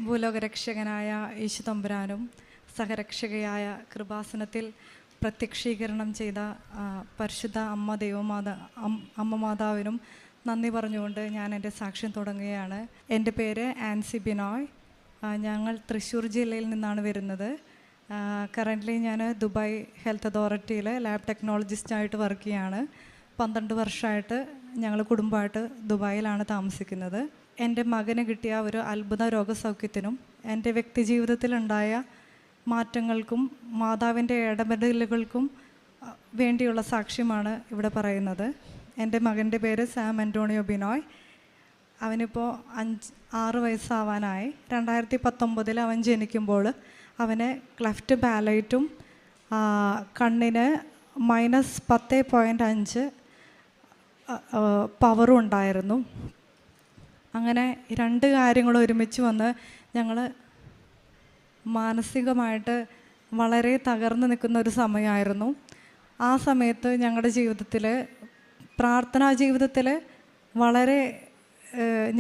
ഭൂലോകരക്ഷകനായ യേശുതമ്പുരാനും സഹരക്ഷകയായ കൃപാസനത്തിൽ പ്രത്യക്ഷീകരണം ചെയ്ത പരിശുദ്ധ അമ്മ മാതാവിനും നന്ദി പറഞ്ഞുകൊണ്ട് ഞാൻ എൻ്റെ സാക്ഷ്യം തുടങ്ങുകയാണ്. എൻ്റെ പേര് ആൻസി ബിനോയ്. ഞങ്ങൾ തൃശ്ശൂർ ജില്ലയിൽ നിന്നാണ് വരുന്നത്. കറൻ്റ്ലി ഞാൻ ദുബായ് ഹെൽത്ത് അതോറിറ്റിയിൽ ലാബ് ടെക്നോളജിസ്റ്റായിട്ട് വർക്ക് ചെയ്യാണ്. 12 വർഷമായിട്ട് ഞങ്ങൾ കുടുംബമായിട്ട് ദുബായിലാണ് താമസിക്കുന്നത്. എൻ്റെ മകന് കിട്ടിയ ഒരു അത്ഭുത രോഗസൗഖ്യത്തിനും എൻ്റെ വ്യക്തി ജീവിതത്തിലുണ്ടായ മാറ്റങ്ങൾക്കും മാതാവിൻ്റെ ഇടപെടലുകൾക്കും വേണ്ടിയുള്ള സാക്ഷ്യമാണ് ഇവിടെ പറയുന്നത്. എൻ്റെ മകൻ്റെ പേര് സാം ആൻ്റോണിയോ ബിനോയ്. അവനിപ്പോൾ 6 വയസ്സാവാനായി. 2019 അവൻ ജനിക്കുമ്പോൾ അവന് ക്ലെഫ്റ്റ് പാലൈറ്റും കണ്ണിന് -10.5 പവറും ഉണ്ടായിരുന്നു. അങ്ങനെ 2 കാര്യങ്ങളും ഒരുമിച്ച് വന്ന് ഞങ്ങൾ മാനസികമായിട്ട് വളരെ തകർന്നു നിൽക്കുന്ന ഒരു സമയമായിരുന്നു. ആ സമയത്ത് ഞങ്ങളുടെ ജീവിതത്തിൽ, പ്രാർത്ഥനാ ജീവിതത്തിൽ വളരെ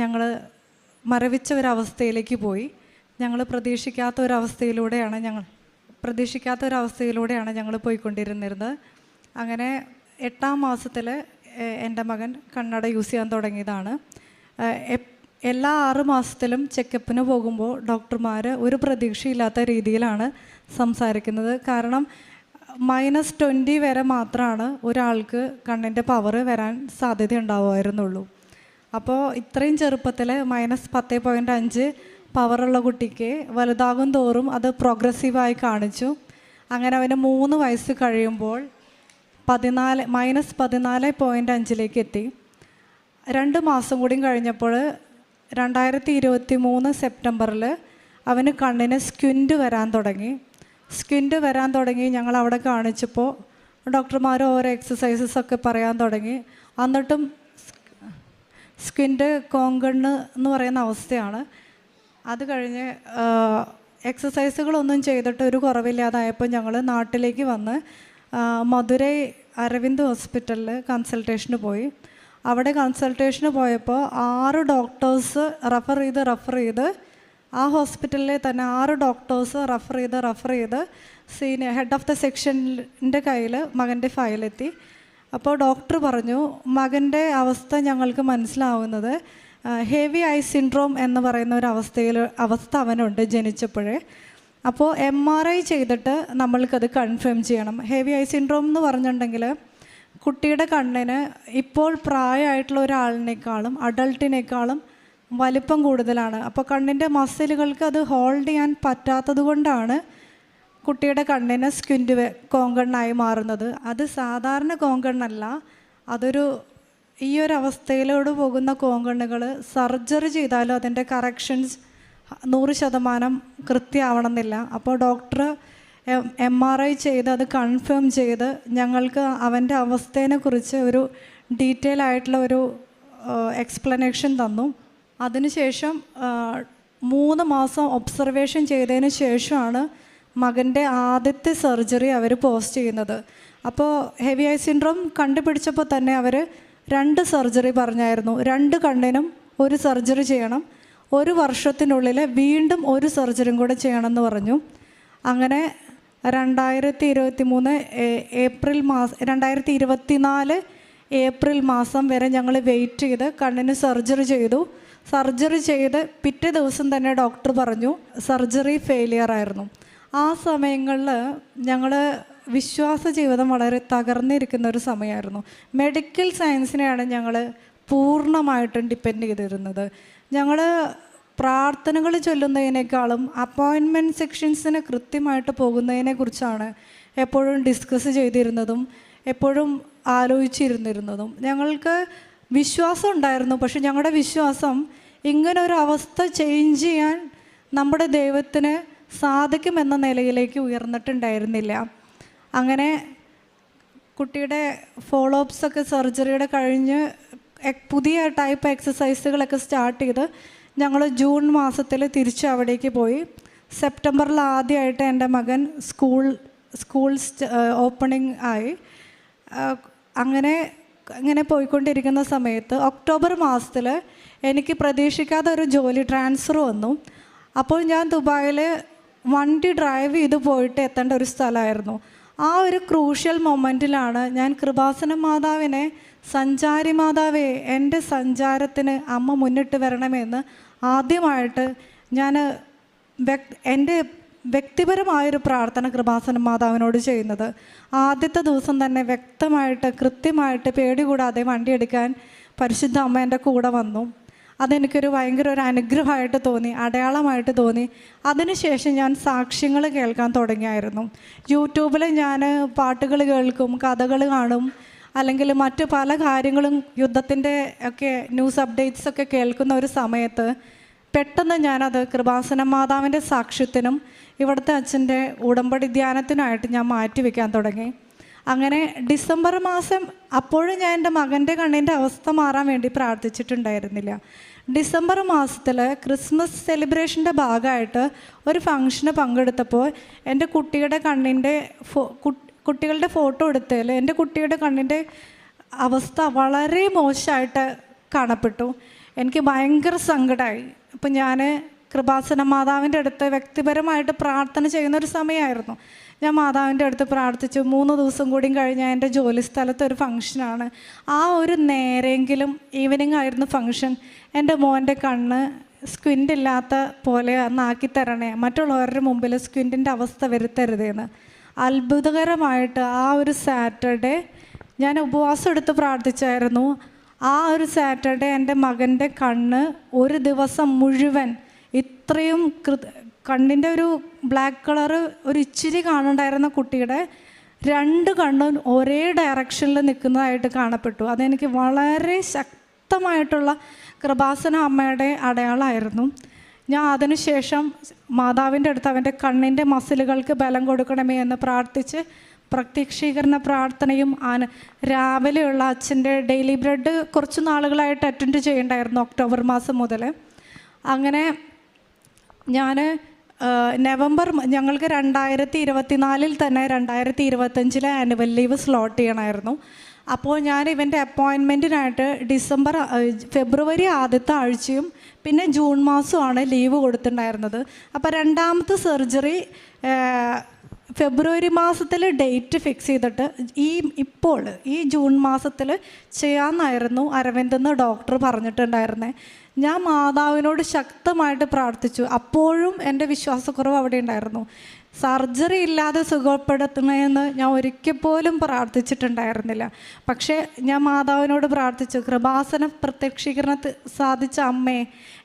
ഞങ്ങൾ മരവിച്ച ഒരവസ്ഥയിലേക്ക് പോയി. ഞങ്ങൾ പ്രതീക്ഷിക്കാത്ത ഒരവസ്ഥയിലൂടെയാണ് ഞങ്ങൾ പോയിക്കൊണ്ടിരുന്നത്. അങ്ങനെ 8ാം മാസത്തിൽ എൻ്റെ മകൻ കണ്ണട യൂസ് ചെയ്യാൻ തുടങ്ങിയതാണ്. എല്ലാ 6 മാസത്തിലും ചെക്കപ്പിന് പോകുമ്പോൾ ഡോക്ടർമാർ ഒരു പ്രതീക്ഷയില്ലാത്ത രീതിയിലാണ് സംസാരിക്കുന്നത്. കാരണം -20 വരെ മാത്രമാണ് ഒരാൾക്ക് കണ്ണിൻ്റെ പവർ വരാൻ സാധ്യത ഉണ്ടാവുമായിരുന്നുള്ളൂ. അപ്പോൾ ഇത്രയും ചെറുപ്പത്തിൽ -10.5 പവറുള്ള കുട്ടിക്ക് വലുതാകും തോറും അത് പ്രോഗ്രസീവായി കാണിച്ചു. അങ്ങനെ അവന് 3 വയസ്സ് കഴിയുമ്പോൾ -14.5 എത്തി. 2 മാസം കൂടി കഴിഞ്ഞപ്പോൾ 2023 സെപ്റ്റംബറിൽ അവന് കണ്ണിന് സ്ക്വിൻ്റ് വരാൻ തുടങ്ങി. ഞങ്ങൾ അവിടെ കാണിച്ചപ്പോൾ ഡോക്ടർമാർ ഓരോ എക്സസൈസസ് ഒക്കെ പറയാൻ തുടങ്ങി. എന്നിട്ടും സ്ക്വിൻ്റ് കോങ്കണ്ണ് എന്ന് പറയുന്ന അവസ്ഥയാണ്. അത് കഴിഞ്ഞ് എക്സസൈസുകളൊന്നും ചെയ്തിട്ട് ഒരു കുറവില്ലാതായപ്പോൾ ഞങ്ങൾ നാട്ടിലേക്ക് വന്ന് മധുരൈ അരവിന്ദ് ഹോസ്പിറ്റലിൽ കൺസൾട്ടേഷന് പോയി. അവിടെ കൺസൾട്ടേഷന് പോയപ്പോൾ 6 ഡോക്ടേഴ്സ് റെഫർ ചെയ്ത് ആ ഹോസ്പിറ്റലിലെ തന്നെ 6 ഡോക്ടേഴ്സ് റെഫർ ചെയ്ത് സീനിയർ ഹെഡ് ഓഫ് ദ സെക്ഷൻ്റെ കയ്യിൽ മകൻ്റെ ഫയലെത്തി. അപ്പോൾ ഡോക്ടർ പറഞ്ഞു, മകൻ്റെ അവസ്ഥ ഞങ്ങൾക്ക് മനസ്സിലാവുന്നത് ഹെവി ഐ സിൻഡ്രോം എന്ന് പറയുന്ന ഒരു അവസ്ഥ അവനുണ്ട് ജനിച്ചപ്പോഴേ. അപ്പോൾ MRI ചെയ്തിട്ട് നമ്മൾക്കത് കൺഫേം ചെയ്യണം. ഹെവി ഐ സിൻഡ്രോം എന്ന് പറഞ്ഞിട്ടുണ്ടെങ്കിൽ കുട്ടിയുടെ കണ്ണിന് ഇപ്പോൾ പ്രായമായിട്ടുള്ള ഒരാളിനേക്കാളും അഡൾട്ടിനേക്കാളും വലിപ്പം കൂടുതലാണ്. അപ്പോൾ കണ്ണിൻ്റെ മസിലുകൾക്ക് അത് ഹോൾഡ് ചെയ്യാൻ പറ്റാത്തത് കൊണ്ടാണ് കുട്ടിയുടെ കണ്ണിന് സ്ക്വിൻ്റ് കോങ്കണ്ണായി മാറുന്നത്. അത് സാധാരണ കോങ്കണ്ണല്ല, ഈ ഒരു അവസ്ഥയിലൂടെ പോകുന്ന കോങ്കണ്ണുകൾ സർജറി ചെയ്താലും അതിൻ്റെ കറക്ഷൻസ് 100% കൃത്യമാവണമെന്നില്ല. അപ്പോൾ ഡോക്ടർ MRI ചെയ്ത് അത് കൺഫേം ചെയ്ത് ഞങ്ങൾക്ക് അവൻ്റെ അവസ്ഥേനെക്കുറിച്ച് ഒരു ഡീറ്റെയിൽ ആയിട്ടുള്ള ഒരു എക്സ്പ്ലനേഷൻ തന്നു. അതിനുശേഷം 3 മാസം ഒബ്സർവേഷൻ ചെയ്തതിന് ശേഷമാണ് മകൻ്റെ ആദ്യത്തെ സർജറി അവർ പോസ്റ്റ് ചെയ്യുന്നത്. അപ്പോൾ ഹെവി ഐ സിൻഡ്രോം കണ്ടുപിടിച്ചപ്പോൾ തന്നെ അവർ 2 സർജറി പറഞ്ഞായിരുന്നു. 2 കണ്ണിനും 1 സർജറി ചെയ്യണം, 1 വർഷത്തിനുള്ളിൽ വീണ്ടും 1 സർജറിയും കൂടെ ചെയ്യണമെന്ന് പറഞ്ഞു. അങ്ങനെ 2024 ഏപ്രിൽ മാസം വരെ ഞങ്ങൾ വെയിറ്റ് ചെയ്ത് കണ്ണിന് സർജറി ചെയ്ത് പിറ്റേ ദിവസം തന്നെ ഡോക്ടർ പറഞ്ഞു സർജറി ഫെയിലിയർ ആയിരുന്നു. ആ സമയങ്ങളിൽ ഞങ്ങൾ വിശ്വാസ ജീവിതം വളരെ തകർന്നിരിക്കുന്ന ഒരു സമയമായിരുന്നു. മെഡിക്കൽ സയൻസിനെയാണ് ഞങ്ങൾ പൂർണ്ണമായിട്ടും ഡിപ്പെൻഡ് ചെയ്തിരുന്നത്. ഞങ്ങൾ പ്രാർത്ഥനകൾ ചൊല്ലുന്നതിനേക്കാളും അപ്പോയിൻമെൻറ്റ് സെക്ഷൻസിന് കൃത്യമായിട്ട് പോകുന്നതിനെക്കുറിച്ചാണ് എപ്പോഴും ഡിസ്കസ് ചെയ്തിരുന്നതും എപ്പോഴും ആലോചിച്ചിരുന്നിരുന്നതും. ഞങ്ങൾക്ക് വിശ്വാസം ഉണ്ടായിരുന്നു, പക്ഷെ ഞങ്ങളുടെ വിശ്വാസം ഇങ്ങനൊരു അവസ്ഥ ചേഞ്ച് ചെയ്യാൻ നമ്മുടെ ദൈവത്തിന് സാധിക്കുമെന്ന നിലയിലേക്ക് ഉയർന്നിട്ടുണ്ടായിരുന്നില്ല. അങ്ങനെ കുട്ടിയുടെ ഫോളോ അപ്സൊക്കെ സർജറിയുടെ കഴിഞ്ഞ് പുതിയ ടൈപ്പ് എക്സസൈസുകളൊക്കെ സ്റ്റാർട്ട് ചെയ്ത് ഞങ്ങൾ ജൂൺ മാസത്തിൽ തിരിച്ച് അവിടേക്ക് പോയി. സെപ്റ്റംബറിൽ ആദ്യമായിട്ട് എൻ്റെ മകൻ സ്കൂൾ ഓപ്പണിംഗ് ആയി. അങ്ങനെ പോയിക്കൊണ്ടിരിക്കുന്ന സമയത്ത് ഒക്ടോബർ മാസത്തിൽ എനിക്ക് പ്രതീക്ഷിക്കാതെ ഒരു ജോലി ട്രാൻസ്ഫർ വന്നു. അപ്പോൾ ഞാൻ ദുബായിൽ വണ്ടി ഡ്രൈവ് ചെയ്ത് പോയിട്ട് എത്തേണ്ട ഒരു സ്ഥലമായിരുന്നു. ആ ഒരു ക്രൂഷ്യൽ മൊമെൻറ്റിലാണ് ഞാൻ കൃപാസന മാതാവിനെ, സഞ്ചാരി മാതാവേ എൻ്റെ സഞ്ചാരത്തിന് അമ്മ മുന്നിട്ട് വരണമെന്ന് ആദ്യമായിട്ട് ഞാൻ എൻ്റെ വ്യക്തിപരമായൊരു പ്രാർത്ഥന കൃപാസന മാതാവിനോട് ചെയ്യുന്നത്. ആദ്യത്തെ ദിവസം തന്നെ വ്യക്തമായിട്ട് കൃത്യമായിട്ട് പേടി കൂടാതെ വണ്ടി എടുക്കാൻ പരിശുദ്ധ അമ്മ എൻ്റെ കൂടെ വന്നു. അതെനിക്കൊരു ഭയങ്കര ഒരു അനുഗ്രഹമായിട്ട് തോന്നി, അടയാളമായിട്ട് തോന്നി. അതിനുശേഷം ഞാൻ സാക്ഷ്യങ്ങൾ കേൾക്കാൻ തുടങ്ങിയായിരുന്നു. യൂട്യൂബിൽ ഞാൻ പാട്ടുകൾ കേൾക്കും, കഥകൾ കാണും, അല്ലെങ്കിൽ മറ്റു പല കാര്യങ്ങളും യുദ്ധത്തിൻ്റെ ഒക്കെ ന്യൂസ് അപ്ഡേറ്റ്സ് ഒക്കെ കേൾക്കുന്ന ഒരു സമയത്ത് പെട്ടെന്ന് ഞാനത് കൃപാസന മാതാവിൻ്റെ സാക്ഷ്യത്തിനും ഇവിടുത്തെ അച്ഛൻ്റെ ഉടമ്പടി ധ്യാനത്തിനായിട്ട് ഞാൻ മാറ്റി വയ്ക്കാൻ തുടങ്ങി. അങ്ങനെ ഡിസംബർ മാസം, അപ്പോഴും ഞാൻ എൻ്റെ മകൻ്റെ കണ്ണിൻ്റെ അവസ്ഥ മാറാൻ വേണ്ടി പ്രാർത്ഥിച്ചിട്ടുണ്ടായിരുന്നില്ല. ഡിസംബർ മാസത്തിൽ ക്രിസ്മസ് സെലിബ്രേഷൻ്റെ ഭാഗമായിട്ട് ഒരു ഫംഗ്ഷന് പങ്കെടുത്തപ്പോൾ എൻ്റെ കുട്ടിയുടെ കണ്ണിൻ്റെ കുട്ടികളുടെ ഫോട്ടോ എടുത്തതിൽ എൻ്റെ കുട്ടിയുടെ കണ്ണിൻ്റെ അവസ്ഥ വളരെ മോശമായിട്ട് കാണപ്പെട്ടു. എനിക്ക് ഭയങ്കര സങ്കടമായി. അപ്പം ഞാൻ കൃപാസന മാതാവിൻ്റെ അടുത്ത് വ്യക്തിപരമായിട്ട് പ്രാർത്ഥന ചെയ്യുന്നൊരു സമയമായിരുന്നു. ഞാൻ മാതാവിൻ്റെ അടുത്ത് പ്രാർത്ഥിച്ചു. 3 ദിവസം കൂടിയും കഴിഞ്ഞാൽ എൻ്റെ ജോലി സ്ഥലത്ത് ഒരു ഫംഗ്ഷനാണ്. ആ ഒരു നേരെങ്കിലും ഈവനിങ് ആയിരുന്നു ഫംഗ്ഷൻ. എൻ്റെ മോൻ്റെ കണ്ണ് സ്ക്വിൻ്റ് ഇല്ലാത്ത പോലെ ഒന്നാക്കി തരണേ, മറ്റുള്ളവരുടെ മുമ്പിൽ സ്ക്വിൻറ്റിൻ്റെ അവസ്ഥ വരുത്തരുതേന്ന്. അത്ഭുതകരമായിട്ട് ആ ഒരു സാറ്റർഡേ ഞാൻ ഉപവാസം എടുത്ത് പ്രാർത്ഥിച്ചായിരുന്നു. ആ ഒരു സാറ്റർഡേ എൻ്റെ മകൻ്റെ കണ്ണ് ഒരു ദിവസം മുഴുവൻ ഇത്രയും കണ്ണിൻ്റെ ഒരു ബ്ലാക്ക് കളറ് ഒരു ഇച്ചിരി കാണുണ്ടായിരുന്ന കുട്ടിയുടെ 2 കണ്ണും ഒരേ ഡയറക്ഷനിൽ നിൽക്കുന്നതായിട്ട് കാണപ്പെട്ടു. അതെനിക്ക് വളരെ ശക്തമായിട്ടുള്ള കൃപാസന അമ്മയുടെ അടയാളമായിരുന്നു. ഞാൻ അതിനുശേഷം മാതാവിൻ്റെ അടുത്ത് അവൻ്റെ കണ്ണിൻ്റെ മസിലുകൾക്ക് ബലം കൊടുക്കണമേ എന്ന് പ്രാർത്ഥിച്ച് പ്രത്യക്ഷീകരണ പ്രാർത്ഥനയും രാവിലെയുള്ള അച്ഛൻ്റെ ഡെയിലി ബ്രെഡ് കുറച്ച് നാളുകളായിട്ട് അറ്റൻഡ് ചെയ്യണ്ടായിരുന്നു, ഒക്ടോബർ മാസം മുതൽ. അങ്ങനെ ഞാൻ നവംബർ, ഞങ്ങൾക്ക് 2024 തന്നെ 2025 ആനുവൽ ലീവ് സ്ലോട്ട് ചെയ്യണമായിരുന്നു. അപ്പോൾ ഞാൻ ഇവൻ്റെ അപ്പോയിൻമെൻറ്റിനായിട്ട് ഫെബ്രുവരി ആദ്യത്തെ ആഴ്ചയും പിന്നെ ജൂൺ മാസമാണ് ലീവ് കൊടുത്തിട്ടുണ്ടായിരുന്നത്. അപ്പോൾ രണ്ടാമത്തെ സർജറി ഫെബ്രുവരി മാസത്തിൽ ഡേറ്റ് ഫിക്സ് ചെയ്തിട്ട് ഈ ജൂൺ മാസത്തിൽ ചെയ്യാമെന്നായിരുന്നു അരവിന്ദെന്ന് ഡോക്ടർ പറഞ്ഞിട്ടുണ്ടായിരുന്നത്. ഞാൻ മാതാവിനോട് ശക്തമായിട്ട് പ്രാർത്ഥിച്ചു. അപ്പോഴും എൻ്റെ വിശ്വാസക്കുറവ് അവിടെ ഉണ്ടായിരുന്നു. സർജറി ഇല്ലാതെ സുഖപ്പെടുത്തണമെന്ന് ഞാൻ ഒരിക്കൽ പോലും പ്രാർത്ഥിച്ചിട്ടുണ്ടായിരുന്നില്ല. പക്ഷേ ഞാൻ മാതാവിനോട് പ്രാർത്ഥിച്ചു, കൃപാസന പ്രത്യക്ഷീകരണത്തിൽ സാധിച്ച അമ്മേ,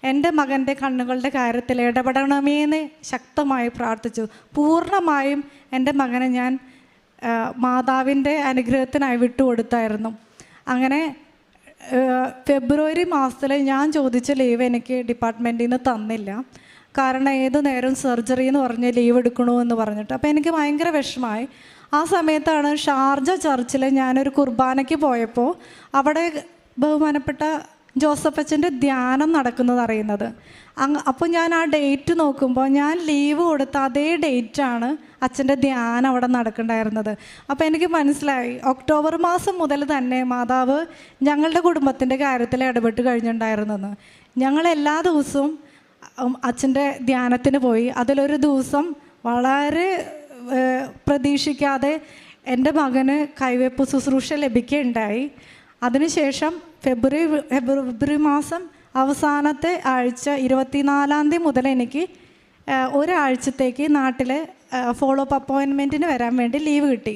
എൻ്റെ മകൻ്റെ കണ്ണുകളുടെ കാര്യത്തിൽ ഇടപെടണമേന്ന് ശക്തമായി പ്രാർത്ഥിച്ചു. പൂർണ്ണമായും എൻ്റെ മകനെ ഞാൻ മാതാവിൻ്റെ അനുഗ്രഹത്തിനായി വിട്ടുകൊടുത്തായിരുന്നു. അങ്ങനെ ഫെബ്രുവരി മാസത്തിൽ ഞാൻ ചോദിച്ച ലീവ് എനിക്ക് ഡിപ്പാർട്ട്മെൻറ്റിൽ നിന്ന് തന്നില്ല. കാരണം ഏതു നേരം സർജറി എന്ന് പറഞ്ഞ് ലീവ് എടുക്കണമെന്ന് പറഞ്ഞിട്ട്. അപ്പോൾ എനിക്ക് ഭയങ്കര വിഷമമായി. ആ സമയത്താണ് ഷാർജ ചർച്ചിൽ ഞാനൊരു കുർബാനയ്ക്ക് പോയപ്പോൾ അവിടെ ബഹുമാനപ്പെട്ട ജോസഫ് അച്ഛൻ്റെ ധ്യാനം നടക്കുന്നത് അറിയുന്നത്. അപ്പോൾ ഞാൻ ആ ഡേറ്റ് നോക്കുമ്പോൾ ഞാൻ ലീവ് കൊടുത്ത അതേ ഡേറ്റാണ് അച്ഛൻ്റെ ധ്യാനം അവിടെ നടക്കണ്ടായിരുന്നത്. അപ്പോൾ എനിക്ക് മനസ്സിലായി, ഒക്ടോബർ മാസം മുതൽ തന്നെ മാതാവ് ഞങ്ങളുടെ കുടുംബത്തിൻ്റെ കാര്യത്തിൽ ഇടപെട്ട് കഴിഞ്ഞിട്ടുണ്ടായിരുന്നെന്ന്. ഞങ്ങൾ എല്ലാ ദിവസവും അച്ഛൻ്റെ ധ്യാനത്തിന് പോയി. അതിലൊരു ദിവസം വളരെ പ്രതീക്ഷിക്കാതെ എൻ്റെ മകന് കൈവെപ്പ് ശുശ്രൂഷ ലഭിക്കുകയുണ്ടായി. അതിനുശേഷം ഫെബ്രുവരി മാസം അവസാനത്തെ ആഴ്ച 24-ാം തീയതി മുതൽ എനിക്ക് ഒരാഴ്ചത്തേക്ക് നാട്ടിൽ ഫോളോ അപ്പ് അപ്പോയിൻമെൻറ്റിന് വരാൻ വേണ്ടി ലീവ് കിട്ടി.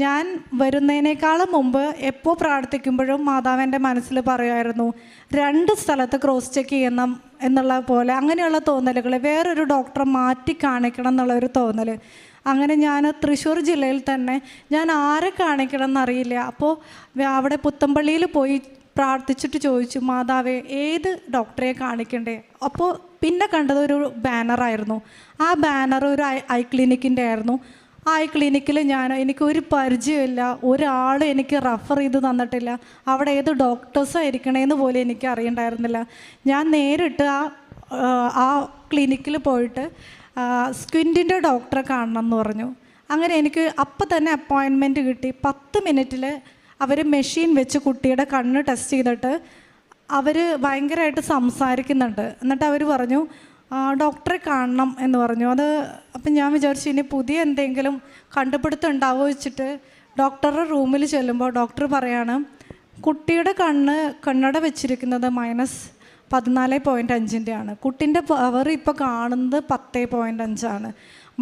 ഞാൻ വരുന്നതിനേക്കാളും മുമ്പ് എപ്പോൾ പ്രാർത്ഥിക്കുമ്പോഴും മാതാവ് എൻ്റെ മനസ്സിൽ പറയുമായിരുന്നു, 2 സ്ഥലത്ത് ക്രോസ് ചെക്ക് ചെയ്യണം എന്നുള്ള പോലെ, അങ്ങനെയുള്ള തോന്നലുകൾ, വേറൊരു ഡോക്ടറെ മാറ്റി കാണിക്കണം എന്നുള്ളൊരു തോന്നൽ. അങ്ങനെ ഞാൻ തൃശ്ശൂർ ജില്ലയിൽ തന്നെ ഞാൻ ആരെ കാണിക്കണം എന്നറിയില്ല. അപ്പോൾ അവിടെ പുത്തമ്പള്ളിയിൽ പോയി പ്രാർത്ഥിച്ചിട്ട് ചോദിച്ചു, മാതാവേ ഏത് ഡോക്ടറെ കാണിക്കണ്ടേ? അപ്പോൾ പിന്നെ കണ്ടത് ഒരു ബാനറായിരുന്നു. ആ ബാനർ ഒരു ഐ ക്ലിനിക്കിൻ്റെ ആയിരുന്നു. ആ ഐ ക്ലിനിക്കിൽ എനിക്കൊരു പരിചയമില്ല, ഒരാൾ എനിക്ക് റെഫർ ചെയ്ത് തന്നിട്ടില്ല, അവിടെ ഏത് ഡോക്ടേഴ്സായിരിക്കണേന്ന് പോലും എനിക്ക് അറിയണ്ടായിരുന്നില്ല. ഞാൻ നേരിട്ട് ആ ക്ലിനിക്കിൽ പോയിട്ട് സ്ക്വിൻറ്റിൻ്റെ ഡോക്ടറെ കാണണം എന്ന് പറഞ്ഞു. അങ്ങനെ എനിക്ക് അപ്പം തന്നെ അപ്പോയിൻമെൻറ്റ് കിട്ടി. 10 മിനിറ്റിൽ അവർ മെഷീൻ വെച്ച് കുട്ടിയുടെ കണ്ണ് ടെസ്റ്റ് ചെയ്തിട്ട് അവർ ഭയങ്കരമായിട്ട് സംസാരിക്കുന്നുണ്ട്. എന്നിട്ട് അവർ പറഞ്ഞു, ഡോക്ടറെ കാണണം എന്ന് പറഞ്ഞു. അപ്പം ഞാൻ വിചാരിച്ചു ഇനി പുതിയ എന്തെങ്കിലും കണ്ടുപിടുത്തം ഉണ്ടാവുമോ വെച്ചിട്ട് ഡോക്ടറുടെ റൂമിൽ ചെല്ലുമ്പോൾ ഡോക്ടർ പറയാണ്, കുട്ടിയുടെ കണ്ണട വെച്ചിരിക്കുന്നത് -14.5 കുട്ടിൻ്റെ പവർ ഇപ്പോൾ കാണുന്നത് 10.5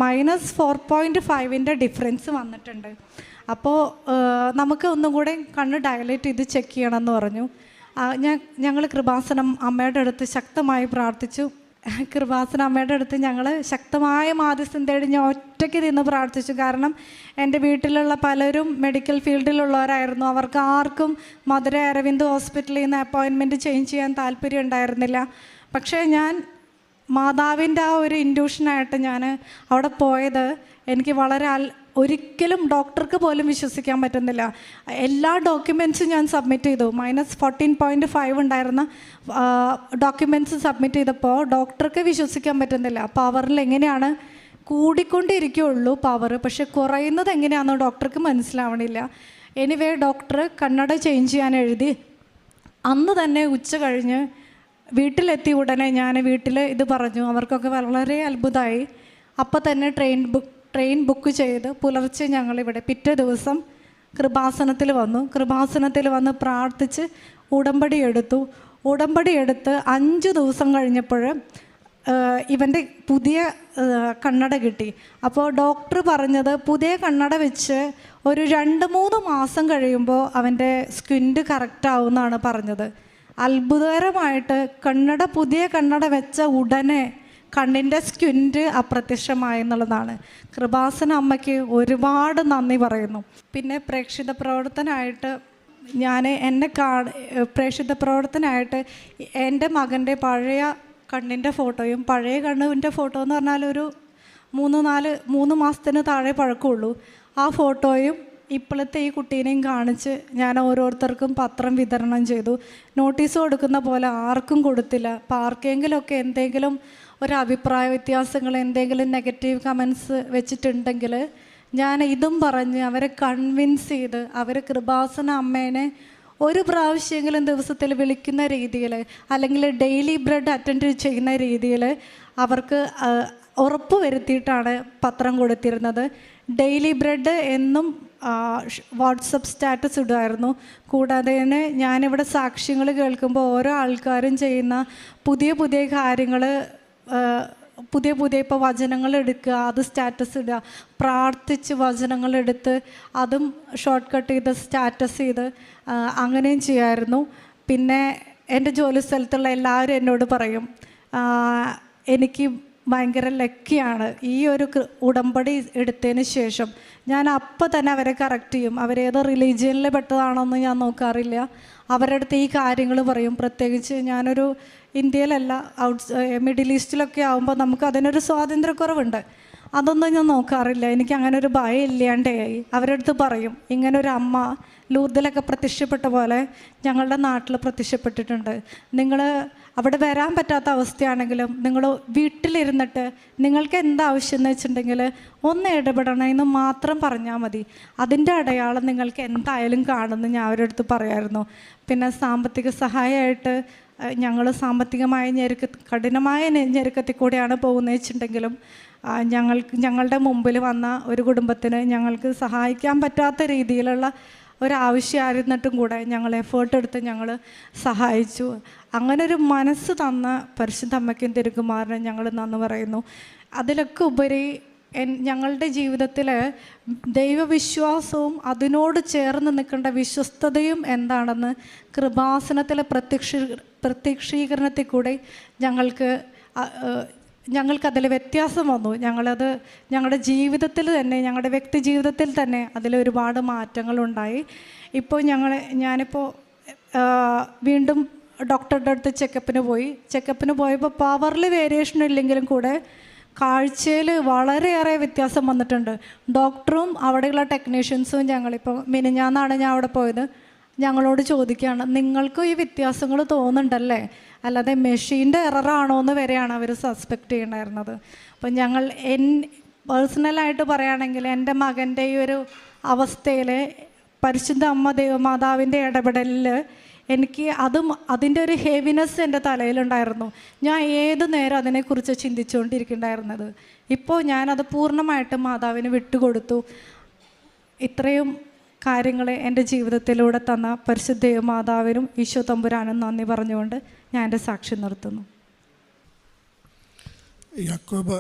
-4.5 ഡിഫറൻസ് വന്നിട്ടുണ്ട്. അപ്പോൾ നമുക്ക് ഒന്നും കൂടെ കണ്ണ് ഡയലേറ്റ് ചെയ്ത് ചെക്ക് ചെയ്യണമെന്ന് പറഞ്ഞു. ഞങ്ങൾ കൃപാസനം അമ്മയുടെ അടുത്ത് ശക്തമായി പ്രാർത്ഥിച്ചു. കൃപാസന അമ്മയുടെ അടുത്ത് ഞങ്ങൾ ശക്തമായ മാധ്യസ്ഥം തേടി ഞാൻ ഒറ്റയ്ക്ക് നിന്ന് പ്രാർത്ഥിച്ചു. കാരണം എൻ്റെ വീട്ടിലുള്ള പലരും മെഡിക്കൽ ഫീൽഡിലുള്ളവരായിരുന്നു. അവർക്ക് ആർക്കും മധുര അരവിന്ദ് ഹോസ്പിറ്റലിൽ നിന്ന് അപ്പോയിൻമെൻറ്റ് ചേഞ്ച് ചെയ്യാൻ താല്പര്യം ഉണ്ടായിരുന്നില്ല. പക്ഷേ ഞാൻ മാതാവിൻ്റെ ആ ഒരു ഇൻഡ്യൂഷനായിട്ട് ഞാൻ അവിടെ പോയത് എനിക്ക് വളരെ ഒരിക്കലും ഡോക്ടർക്ക് പോലും വിശ്വസിക്കാൻ പറ്റുന്നില്ല. എല്ലാ ഡോക്യുമെൻറ്റ്സും ഞാൻ സബ്മിറ്റ് ചെയ്തു. -14.5 ഉണ്ടായിരുന്ന ഡോക്യുമെൻറ്റ്സ് സബ്മിറ്റ് ചെയ്തപ്പോൾ ഡോക്ടർക്ക് വിശ്വസിക്കാൻ പറ്റുന്നില്ല. പവറിൽ എങ്ങനെയാണ് കൂടിക്കൊണ്ടിരിക്കുകയുള്ളൂ പവർ, പക്ഷെ കുറയുന്നത് എങ്ങനെയാണെന്ന് ഡോക്ടർക്ക് മനസ്സിലാവണില്ല. എനിവേ ഡോക്ടർ കണ്ണട ചേഞ്ച് ചെയ്യാൻ എഴുതി. അന്ന് തന്നെ ഉച്ച കഴിഞ്ഞ് വീട്ടിലെത്തി ഉടനെ ഞാൻ വീട്ടിൽ ഇത് പറഞ്ഞു. അവർക്കൊക്കെ വളരെ അത്ഭുതമായി. അപ്പം തന്നെ ട്രെയിൻ ബുക്ക് ചെയ്ത് പുലർച്ചെ ഞങ്ങളിവിടെ പിറ്റേ ദിവസം കൃപാസനത്തിൽ വന്ന് പ്രാർത്ഥിച്ച് ഉടമ്പടി എടുത്ത് 5 ദിവസം കഴിഞ്ഞപ്പോൾ ഇവൻ്റെ പുതിയ കണ്ണട കിട്ടി. അപ്പോൾ ഡോക്ടർ പറഞ്ഞത് പുതിയ കണ്ണട വെച്ച് ഒരു 2-3 മാസം കഴിയുമ്പോൾ അവൻ്റെ സ്കിന്റ് കറക്റ്റ് ആവുമെന്നാണ് പറഞ്ഞത്. അത്ഭുതകരമായിട്ട് പുതിയ കണ്ണട വെച്ച ഉടനെ കണ്ണിൻ്റെ സ്കിന്റ് അപ്രത്യക്ഷമായി എന്നുള്ളതാണ്. കൃപാസന അമ്മയ്ക്ക് ഒരുപാട് നന്ദി പറയുന്നു. പിന്നെ പ്രേക്ഷിത പ്രവർത്തനമായിട്ട് എൻ്റെ മകൻ്റെ പഴയ കണ്ണിൻ്റെ ഫോട്ടോയും, പഴയ കണ്ണിൻ്റെ ഫോട്ടോ എന്ന് പറഞ്ഞാൽ ഒരു 3 മാസത്തിന് താഴെ പഴക്കമുള്ളൂ, ആ ഫോട്ടോയും ഇപ്പോഴത്തെ ഈ കുട്ടീനെയും കാണിച്ച് ഞാൻ ഓരോരുത്തർക്കും പത്രം വിതരണം ചെയ്തു. നോട്ടീസ് കൊടുക്കുന്ന പോലെ ആർക്കും കൊടുത്തില്ല. അപ്പോൾ ആർക്കെങ്കിലുമൊക്കെ എന്തെങ്കിലും ഒരു അഭിപ്രായ വ്യത്യാസങ്ങൾ, എന്തെങ്കിലും നെഗറ്റീവ് കമൻസ് വെച്ചിട്ടുണ്ടെങ്കിൽ ഞാൻ ഇതും പറഞ്ഞ് അവരെ കൺവിൻസ് ചെയ്ത് അവർ കൃപാസന അമ്മേനെ ഒരു പ്രാവശ്യമെങ്കിലും ദിവസത്തിൽ വിളിക്കുന്ന രീതിയിൽ, അല്ലെങ്കിൽ ഡെയിലി ബ്രെഡ് അറ്റൻഡ് ചെയ്യുന്ന രീതിയിൽ അവർക്ക് ഉറപ്പ് വരുത്തിയിട്ടാണ് പത്രം കൊടുത്തിരുന്നത്. ഡെയിലി ബ്രെഡ് എന്നും വാട്സപ്പ് സ്റ്റാറ്റസ് ഇടുമായിരുന്നു. കൂടാതെ തന്നെ ഞാനിവിടെ സാക്ഷ്യങ്ങൾ കേൾക്കുമ്പോൾ ഓരോ ആൾക്കാരും ചെയ്യുന്ന പുതിയ കാര്യങ്ങൾ, പുതിയ ഇപ്പോൾ വചനങ്ങൾ എടുക്കുക, അത് സ്റ്റാറ്റസ് ഇടുക, പ്രാർത്ഥിച്ച് വചനങ്ങൾ എടുത്ത് അതും ഷോർട്ട് കട്ട് ചെയ്ത് സ്റ്റാറ്റസ് ചെയ്ത് അങ്ങനെയും ചെയ്യായിരുന്നു. പിന്നെ എൻ്റെ ജോലി സ്ഥലത്തുള്ള എല്ലാവരും എന്നോട് പറയും എനിക്ക് ഭയങ്കര ലക്കിയാണ്. ഈ ഒരു ഉടമ്പടി എടുത്തതിന് ശേഷം ഞാൻ അപ്പം തന്നെ അവരെ കറക്റ്റ് ചെയ്യും. അവരേതോ റിലീജിയനിൽ പെട്ടതാണോന്ന് ഞാൻ നോക്കാറില്ല. അവരുടെ അടുത്ത് ഈ കാര്യങ്ങൾ പറയും. പ്രത്യേകിച്ച് ഞാനൊരു ഇന്ത്യയിലല്ല, മിഡിൽ ഈസ്റ്റിലൊക്കെ ആകുമ്പോൾ നമുക്ക് അതിനൊരു സ്വാതന്ത്ര്യക്കുറവുണ്ട്. അതൊന്നും ഞാൻ നോക്കാറില്ല. എനിക്ക് അങ്ങനെ ഒരു ഭയം ഇല്ലാണ്ടായി. അവരുടെ അടുത്ത് പറയും, ഇങ്ങനൊരു അമ്മ ലൂർദിലൊക്കെ പ്രത്യക്ഷപ്പെട്ട പോലെ ഞങ്ങളുടെ നാട്ടിൽ പ്രത്യക്ഷപ്പെട്ടിട്ടുണ്ട്. നിങ്ങൾ അവിടെ വരാൻ പറ്റാത്ത അവസ്ഥയാണെങ്കിലും നിങ്ങൾ വീട്ടിലിരുന്നിട്ട് നിങ്ങൾക്ക് എന്താവശ്യം എന്ന് വെച്ചിട്ടുണ്ടെങ്കിൽ ഒന്ന് ഇടപെടണമെന്ന് മാത്രം പറഞ്ഞാൽ മതി. അതിൻ്റെ അടയാളം നിങ്ങൾക്ക് എന്തായാലും കാണുമെന്ന് ഞാൻ അവരുടെ അടുത്ത് പറയായിരുന്നു. പിന്നെ സാമ്പത്തിക സഹായമായിട്ട് ഞങ്ങൾ സാമ്പത്തികമായ കഠിനമായ ഞെരുക്കത്തിൽ കൂടെയാണ് പോകുന്നത് വെച്ചിട്ടുണ്ടെങ്കിലും ഞങ്ങളുടെ മുമ്പിൽ വന്ന ഒരു കുടുംബത്തിന് ഞങ്ങൾക്ക് സഹായിക്കാൻ പറ്റാത്ത രീതിയിലുള്ള ഒരാവശ്യമായിരുന്നിട്ടും കൂടെ ഞങ്ങൾ എഫേർട്ട് എടുത്ത് ഞങ്ങൾ സഹായിച്ചു. അങ്ങനൊരു മനസ്സ് തന്ന പരിശുദ്ധ അമ്മയ്ക്കും തിരുക്കുമാറിനും ഞങ്ങൾ നന്ദി പറയുന്നു. അതിലൊക്കെ ഉപരി ഞങ്ങളുടെ ജീവിതത്തിൽ ദൈവവിശ്വാസവും അതിനോട് ചേർന്ന് നിൽക്കേണ്ട വിശ്വസ്തതയും എന്താണെന്ന് കൃപാസനത്തിലെ പ്രത്യക്ഷീകരണത്തിൽ കൂടെ ഞങ്ങൾക്കതിൽ വ്യത്യാസം വന്നു. ഞങ്ങളുടെ ജീവിതത്തിൽ തന്നെ, ഞങ്ങളുടെ വ്യക്തി ജീവിതത്തിൽ തന്നെ അതിലൊരുപാട് മാറ്റങ്ങളുണ്ടായി. ഇപ്പോൾ ഞാനിപ്പോൾ വീണ്ടും ഡോക്ടറുടെ അടുത്ത് ചെക്കപ്പിന് പോയപ്പോൾ പവറിൽ വേരിയേഷൻ ഇല്ലെങ്കിലും കൂടെ കാഴ്ചയിൽ വളരെയേറെ വ്യത്യാസം വന്നിട്ടുണ്ട്. ഡോക്ടറും അവിടെയുള്ള ടെക്നീഷ്യൻസും ഞങ്ങളിപ്പോൾ മിനിഞ്ഞാന്നാണ് ഞാൻ അവിടെ പോയത്, ഞങ്ങളോട് ചോദിക്കുകയാണ്, നിങ്ങൾക്കും ഈ വ്യത്യാസങ്ങൾ തോന്നുന്നുണ്ടല്ലേ, അല്ലാതെ മെഷീൻ്റെ എററാണോ എന്ന് വരെയാണ് അവർ സസ്പെക്റ്റ് ചെയ്യണമായിരുന്നത്. അപ്പം പേഴ്സണലായിട്ട് പറയുകയാണെങ്കിൽ എൻ്റെ മകൻ്റെ ഈ ഒരു അവസ്ഥയിൽ പരിശുദ്ധ അമ്മ ദേവമാതാവിൻ്റെ ഇടപെടലിൽ എനിക്ക് അതിൻ്റെ ഒരു ഹെവിനെസ് എൻ്റെ തലയിലുണ്ടായിരുന്നു. ഞാൻ ഏത് നേരം അതിനെക്കുറിച്ച് ചിന്തിച്ചുകൊണ്ടിരിക്കുന്നുണ്ടായിരുന്നത്. ഇപ്പോൾ ഞാനത് പൂർണ്ണമായിട്ടും മാതാവിന് വിട്ടുകൊടുത്തു. ഇത്രയും കാര്യങ്ങൾ എൻ്റെ ജീവിതത്തിലൂടെ തന്ന പരിശുദ്ധ മാതാവിനും ഈശോ തമ്പുരാനും നന്ദി പറഞ്ഞുകൊണ്ട് ഞാൻ എൻ്റെ സാക്ഷ്യം നിർത്തുന്നു. യാക്കോബ്